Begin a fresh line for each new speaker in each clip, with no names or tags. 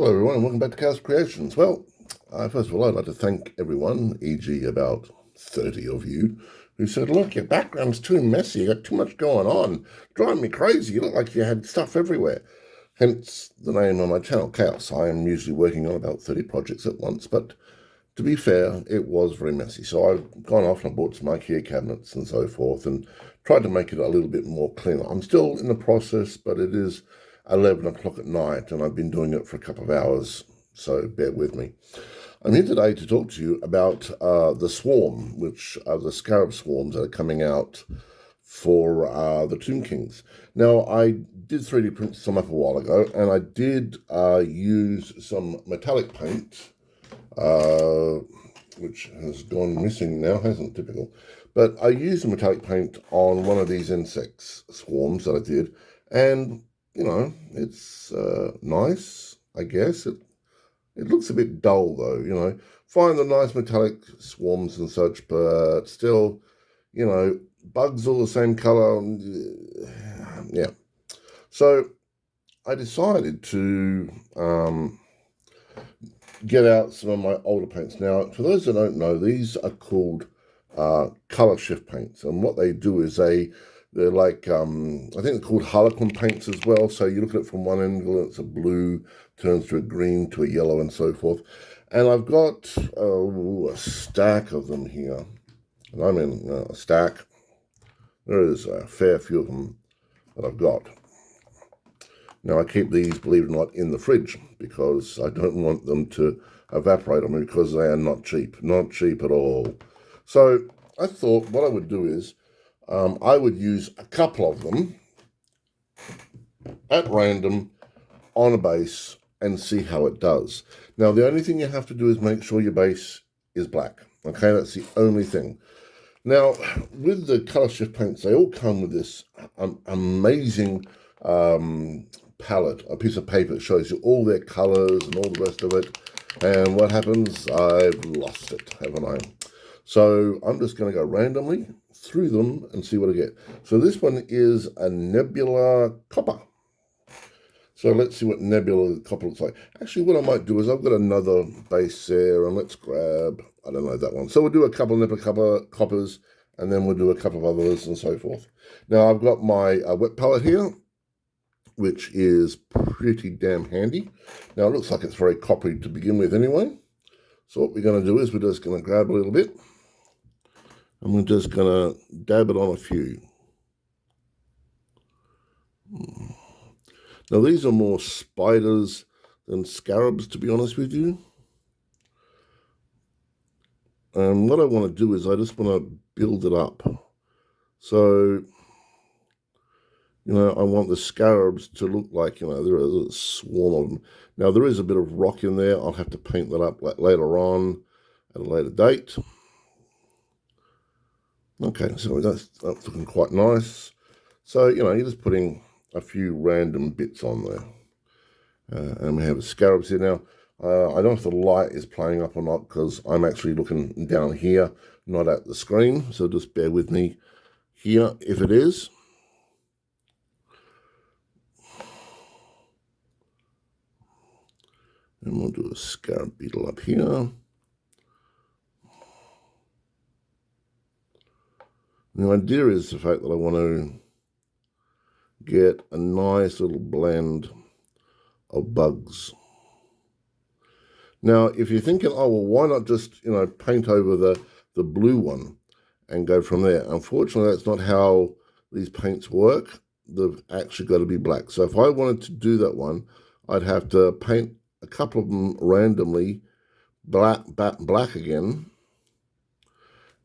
Hello everyone and welcome back to Chaos Creations. Well, first of all, I'd like to thank everyone, e.g. about 30 of you, who said, look, your background's too messy, you got too much going on, driving me crazy, you look like you had stuff everywhere. Hence the name of my channel, Chaos. I am usually working on about 30 projects at once, but to be fair, it was very messy. So I've gone off and I bought some IKEA cabinets and so forth and tried to make it a little bit more cleaner. I'm still in the process, but it is 11 o'clock at night and I've been doing it for a couple of hours, so bear with me. I'm here today to talk to you about the swarm, which are the scarab swarms that are coming out for the Tomb Kings. Now, I did 3D print some up a while ago, and I did use some metallic paint, which has gone missing now, hasn't typical. But I used the metallic paint on one of these insects swarms that I did, and you know, it's nice, I guess. It looks a bit dull, though, you know. Find the nice metallic swarms and such, but still, you know, bugs all the same color. Yeah. So I decided to get out some of my older paints. Now, for those that don't know, these are called color shift paints. And what they do is they're like, I think they're called harlequin paints as well. So you look at it from one angle, it's a blue, turns to a green, to a yellow, and so forth. And I've got a stack of them here. And I mean a stack. There is a fair few of them that I've got. Now, I keep these, believe it or not, in the fridge because I don't want them to evaporate on me because they are not cheap at all. So I thought what I would do is I would use a couple of them at random on a base and see how it does. Now, the only thing you have to do is make sure your base is black. Okay, that's the only thing. Now, with the color shift paints, they all come with this amazing palette, a piece of paper that shows you all their colors and all the rest of it. And what happens? I've lost it, haven't I? So I'm just going to go randomly through them and see what I get. So this one is a nebula copper. So let's see what nebula copper looks like. Actually, what I might do is I've got another base there, and let's grab, I don't know, that one. So we'll do a couple of nebula coppers, and then we'll do a couple of others and so forth. Now I've got my wet palette here, which is pretty damn handy. Now it looks like it's very coppery to begin with anyway. So what we're going to do is we're just going to grab a little bit, and we're just going to dab it on a few. Now these are more spiders than scarabs, to be honest with you. And what I want to do is I just want to build it up. So, you know, I want the scarabs to look like, you know, there is a swarm of them. Now, there is a bit of rock in there. I'll have to paint that up later on at a later date. Okay, so that's looking quite nice. So, you know, you're just putting a few random bits on there. And we have the scarabs here now. I don't know if the light is playing up or not because I'm actually looking down here, not at the screen. So just bear with me here if it is. And we'll do a scarab beetle up here. The idea is the fact that I want to get a nice little blend of bugs. Now, if you're thinking, oh, well, why not just, you know, paint over the blue one and go from there? Unfortunately, that's not how these paints work. They've actually got to be black. So if I wanted to do that one, I'd have to paint a couple of them randomly black again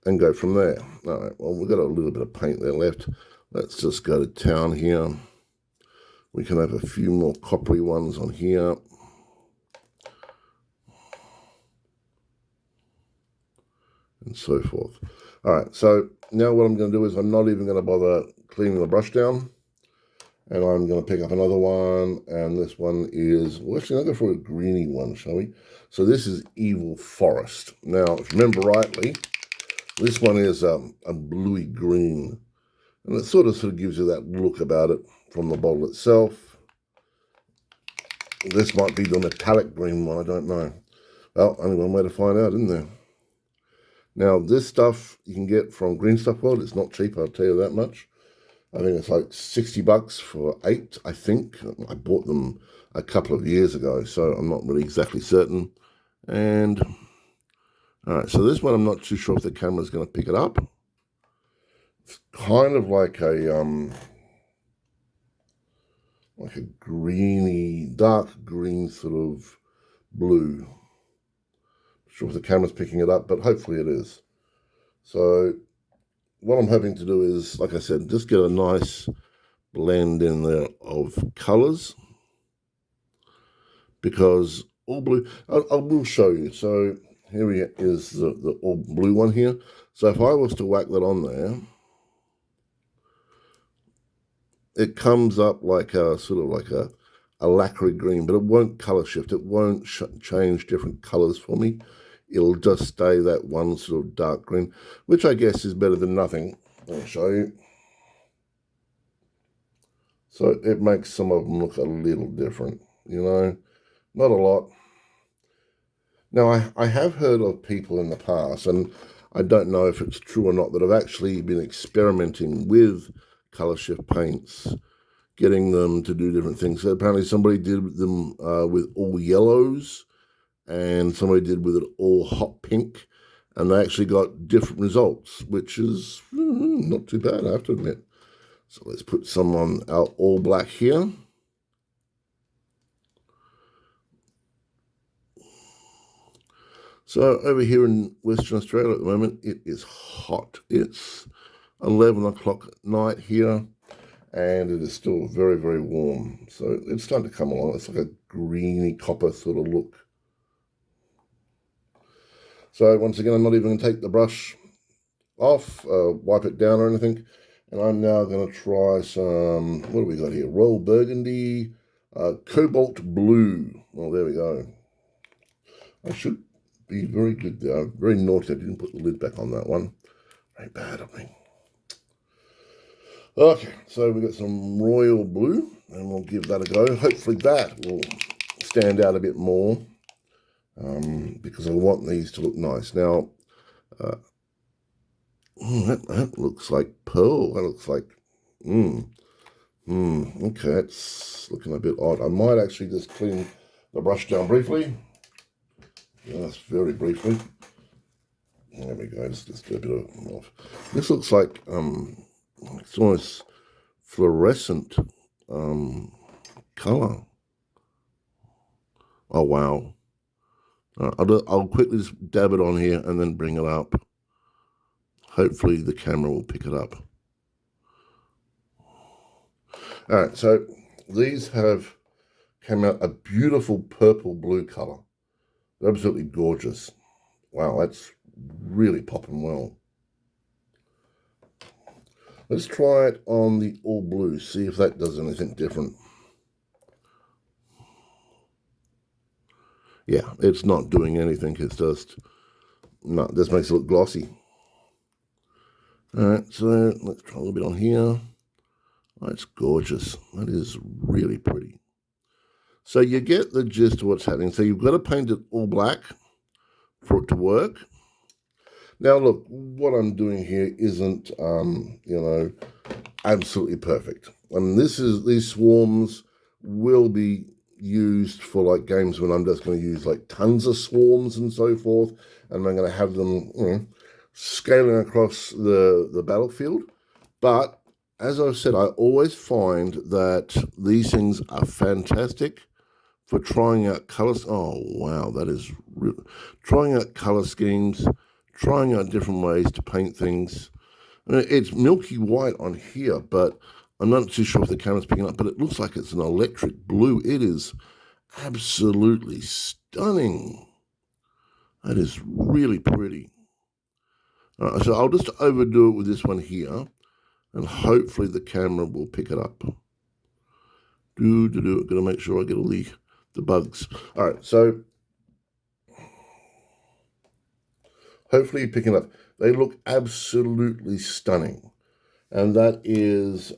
and go from there. All right, well, we've got a little bit of paint there left. Let's just go to town here. We can have a few more coppery ones on here. And so forth. All right, so now what I'm going to do is I'm not even going to bother cleaning the brush down. And I'm going to pick up another one, and this one is, well, actually, I'll go for a greeny one, shall we? So this is Evil Forest. Now, if you remember rightly, this one is a bluey green, and it sort of gives you that look about it from the bottle itself. this might be the metallic green one, I don't know. Well, only one way to find out, isn't there? Now, this stuff you can get from Green Stuff World. It's not cheap, I'll tell you that much. I think it's like $60 for 8, I think. I bought them a couple of years ago, so I'm not really exactly certain. And, all right, so this one I'm not too sure if the camera's going to pick it up. It's kind of like a greeny, dark green sort of blue. Not sure if the camera's picking it up, but hopefully it is. So what I'm hoping to do is, like I said, just get a nice blend in there of colors, because all blue, I will show you. So here is the all blue one here. So if I was to whack that on there, it comes up like a sort of like a lacquer green, but it won't color shift. It won't change different colors for me. It'll just stay that one sort of dark green, which I guess is better than nothing. I'll show you. So it makes some of them look a little different, you know, not a lot. Now, I have heard of people in the past, and I don't know if it's true or not, that have actually been experimenting with color shift paints, getting them to do different things. So apparently somebody did them with all yellows, and somebody did with it all hot pink, and they actually got different results, which is not too bad, I have to admit. So let's put some on our all black here. So over here in Western Australia at the moment, it is hot. It's 11 o'clock at night here, and it is still very, very warm. So it's starting to come along. It's like a greeny copper sort of look. So once again, I'm not even going to take the brush off, wipe it down or anything. And I'm now going to try some, what do we got here? Royal Burgundy, Cobalt Blue. Well, there we go. I should be very good there. Very naughty. I didn't put the lid back on that one. Very bad of me. Okay, so we've got some royal blue, and we'll give that a go. Hopefully that will stand out a bit more, because I want these to look nice. Now, that looks like pearl. That looks like, okay, it's looking a bit odd. I might actually just clean the brush down briefly. Just very briefly. There we go, just do a bit of, this looks like, it's almost fluorescent color. Oh, wow. I'll quickly just dab it on here and then bring it up. Hopefully the camera will pick it up. All right, so these have come out a beautiful purple blue color. They're absolutely gorgeous. Wow, that's really popping well. Let's try it on the all blue, see if that does anything different. Yeah, it's not doing anything. It's just, no, this makes it look glossy. All right, so let's try a little bit on here. That's gorgeous. That is really pretty. So you get the gist of what's happening. So you've got to paint it all black for it to work. Now, look, what I'm doing here isn't, absolutely perfect. And these swarms will be used for like games when I'm just going to use like tons of swarms and so forth, and I'm going to have them, scaling across the battlefield. But as I've said, I always find that these things are fantastic for trying out colors. Oh, wow, that is trying out color schemes, trying out different ways to paint things. I mean, it's milky white on here, but I'm not too sure if the camera's picking up, but it looks like it's an electric blue. It is absolutely stunning. That is really pretty. All right, so I'll just overdo it with this one here, and hopefully the camera will pick it up. Gotta make sure I get all the bugs. All right, so hopefully you're picking up. They look absolutely stunning. And that is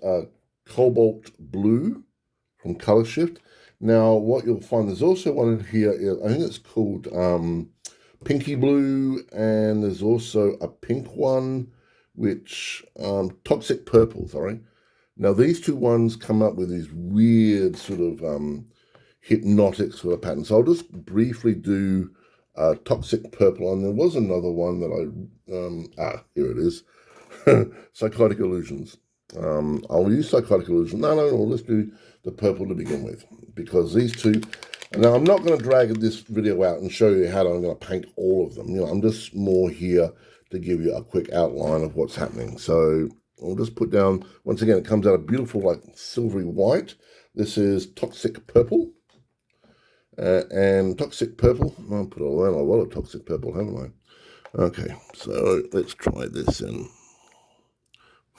Cobalt Blue from Color Shift. Now, what you'll find, there's also one in here, I think it's called Pinky Blue, and there's also a pink one, which, Toxic Purple, sorry. Now, these two ones come up with these weird sort of hypnotic sort of patterns. So I'll just briefly do Toxic Purple, and there was another one that here it is, Psychotic Illusions. I'll use Psychotic Illusion. No, let's do the purple to begin with, because these two. Now, I'm not going to drag this video out and show you how I'm going to paint all of them. You know, I'm just more here to give you a quick outline of what's happening. So I'll just put down, once again, it comes out a beautiful, like, silvery white. This is Toxic Purple. And Toxic Purple, I'll put a lot of Toxic Purple, haven't I? Okay, so let's try this in.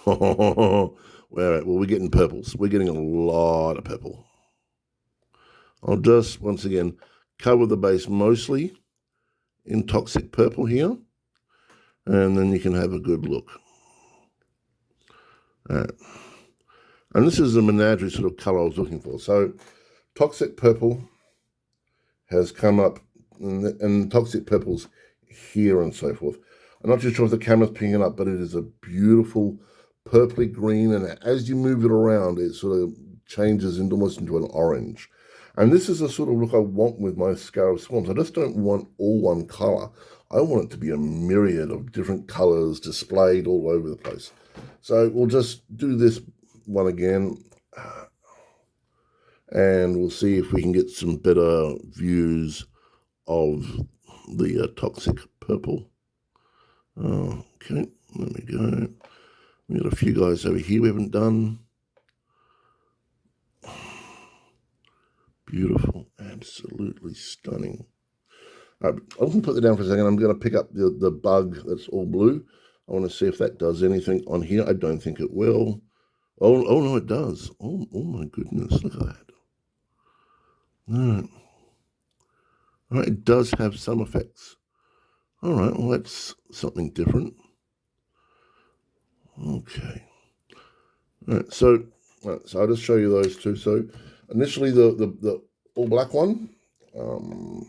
Well, we're getting purples. We're getting a lot of purple. I'll just, once again, cover the base mostly in Toxic Purple here, and then you can have a good look. And this is the menagerie sort of color I was looking for. So Toxic Purple has come up, and Toxic Purple's here and so forth. I'm not too sure if the camera's picking it up, but it is a beautiful purpley green, and as you move it around, it sort of changes almost into an orange. And this is the sort of look I want with my Scarab Swarms. I just don't want all one color. I want it to be a myriad of different colors displayed all over the place. So we'll just do this one again, and we'll see if we can get some better views of the Toxic Purple. Okay, let me go. We got a few guys over here we haven't done. Beautiful, absolutely stunning. I'm going to put that down for a second. I'm going to pick up the bug that's all blue. I want to see if that does anything on here. I don't think it will. Oh no, it does. Oh my goodness, look at that. All right, it does have some effects. All right, well, that's something different. Okay. All right, so I'll just show you those two. So initially the all black one, you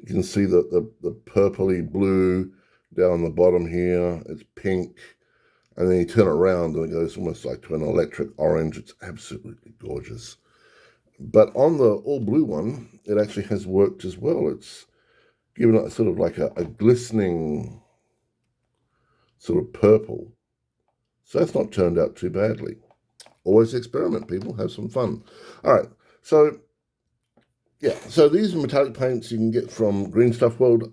can see the purpley blue down the bottom here. It's pink, and then you turn it around and it goes almost like to an electric orange. It's absolutely gorgeous. But on the all blue one, it actually has worked as well. It's given it sort of like a glistening sort of purple. So that's not turned out too badly. Always experiment, people. Have some fun. All right. So, yeah. So these are metallic paints you can get from Green Stuff World.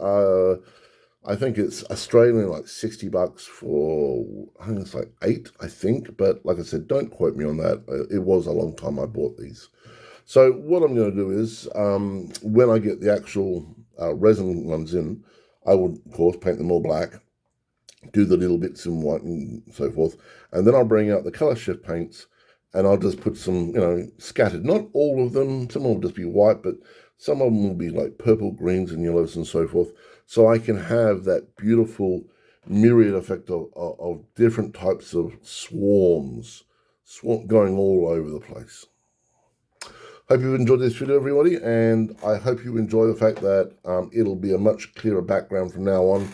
I think it's Australian, like $60 for, I think it's like 8, I think. But like I said, don't quote me on that. It was a long time I bought these. So what I'm going to do is, when I get the actual resin ones in, I would, of course, paint them all black, do the little bits in white and so forth, and then I'll bring out the color shift paints, and I'll just put some, scattered. Not all of them. Some will just be white, but some of them will be like purple, greens, and yellows and so forth, so I can have that beautiful myriad effect of different types of swarms going all over the place. Hope you've enjoyed this video, everybody, and I hope you enjoy the fact that it'll be a much clearer background from now on.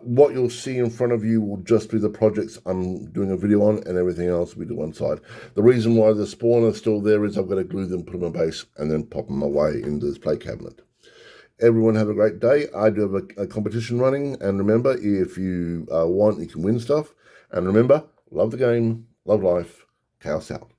What you'll see in front of you will just be the projects I'm doing a video on, and everything else will be to one side. The reason why the spawners still there is I've got to glue them, put them in base, and then pop them away into this play cabinet. Everyone have a great day. I do have a competition running, and remember, if you want, you can win stuff. And remember, love the game, love life, chaos out.